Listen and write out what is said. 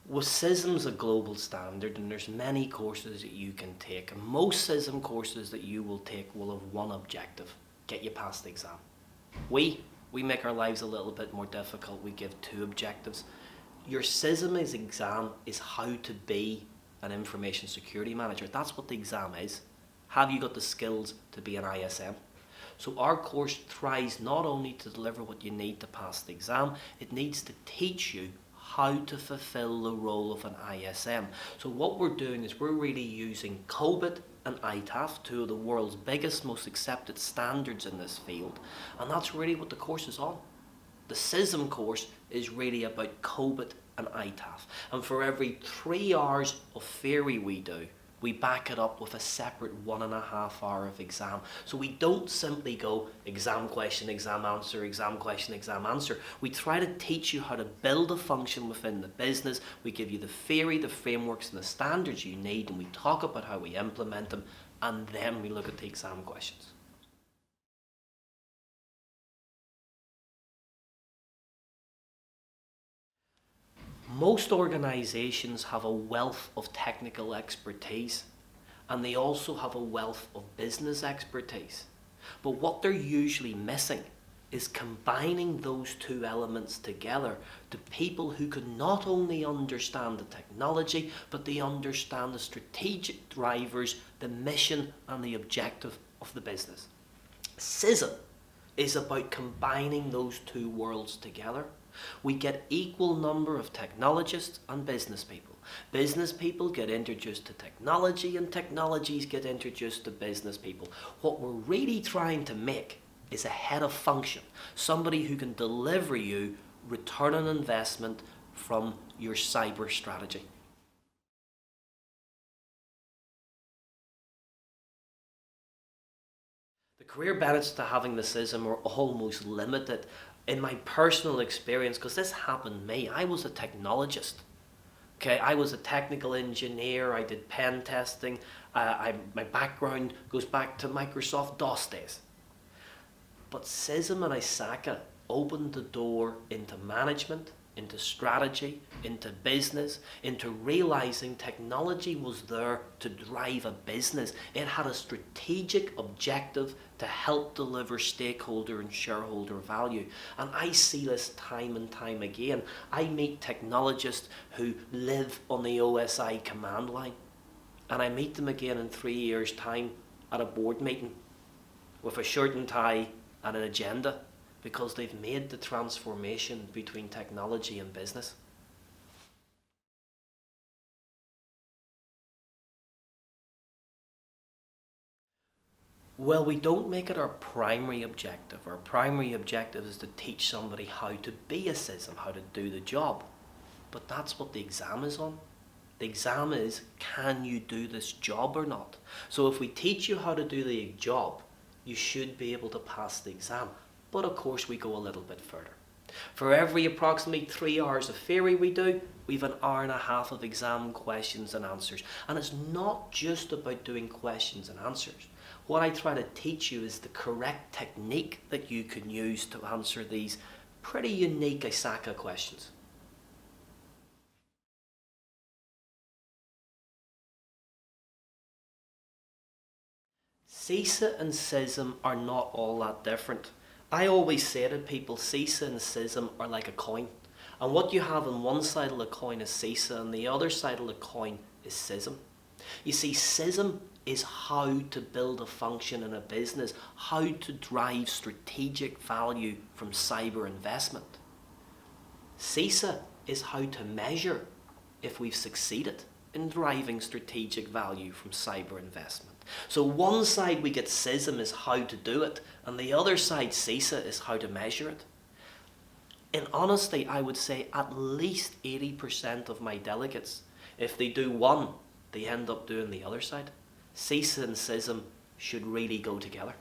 Well, CISM's a global standard and there's many courses that you can take. And most CISM courses that you will take will have one objective: get you past the exam. We make our lives a little bit more difficult. We give two objectives. Your CISM exam is how to be an information security manager. That's what the exam is. Have you got the skills to be an ISM? So our course tries not only to deliver what you need to pass the exam, it needs to teach you how to fulfill the role of an ISM. So what we're doing is we're really using COBIT and ITAF, two of the world's biggest, most accepted standards in this field. And that's really what the course is on. The CISM course is really about COBIT and ITAF. And for every 3 hours of theory we do, we back it up with a separate 1.5 hour of exam. So we don't simply go exam question, exam answer, exam question, exam answer. We try to teach you how to build a function within the business. We give you the theory, the frameworks and the standards you need, and we talk about how we implement them, and then we look at the exam questions. Most organisations have a wealth of technical expertise, and they also have a wealth of business expertise. But what they're usually missing is combining those two elements together to people who can not only understand the technology, but they understand the strategic drivers, the mission and the objective of the business. CISM is about combining those two worlds together. We get equal number of technologists and business people. Business people get introduced to technology and technologies get introduced to business people. What we're really trying to make is a head of function, somebody who can deliver you return on investment from your cyber strategy. The career benefits to having the CISM are almost limited. In my personal experience, because this happened to me, I was a technologist. Okay, I was a technical engineer, I did pen testing, my background goes back to Microsoft DOS days. But CISM and ISACA opened the door into management, into strategy, into business, into realizing technology was there to drive a business. It had a strategic objective to help deliver stakeholder and shareholder value. And I see this time and time again. I meet technologists who live on the OSI command line, and I meet them again in 3 years' time at a board meeting with a shirt and tie and an agenda, because they've made the transformation between technology and business. Well, we don't make it our primary objective. Our primary objective is to teach somebody how to be a CISM, how to do the job. But that's what the exam is on. The exam is, can you do this job or not? So if we teach you how to do the job, you should be able to pass the exam. But of course we go a little bit further. For every approximately 3 hours of theory we do, we've an hour and a half of exam questions and answers. And it's not just about doing questions and answers. What I try to teach you is the correct technique that you can use to answer these pretty unique ISACA questions. CISA and CISM are not all that different. I always say to people, CISA and CISM are like a coin. And what you have on one side of the coin is CISA and the other side of the coin is CISM. You see, CISM is how to build a function in a business, how to drive strategic value from cyber investment. CISA is how to measure if we've succeeded in driving strategic value from cyber investment. So one side we get CISM is how to do it, and the other side CISA is how to measure it. In honesty, I would say at least 80% of my delegates, if they do one, they end up doing the other side. CISA and CISM should really go together.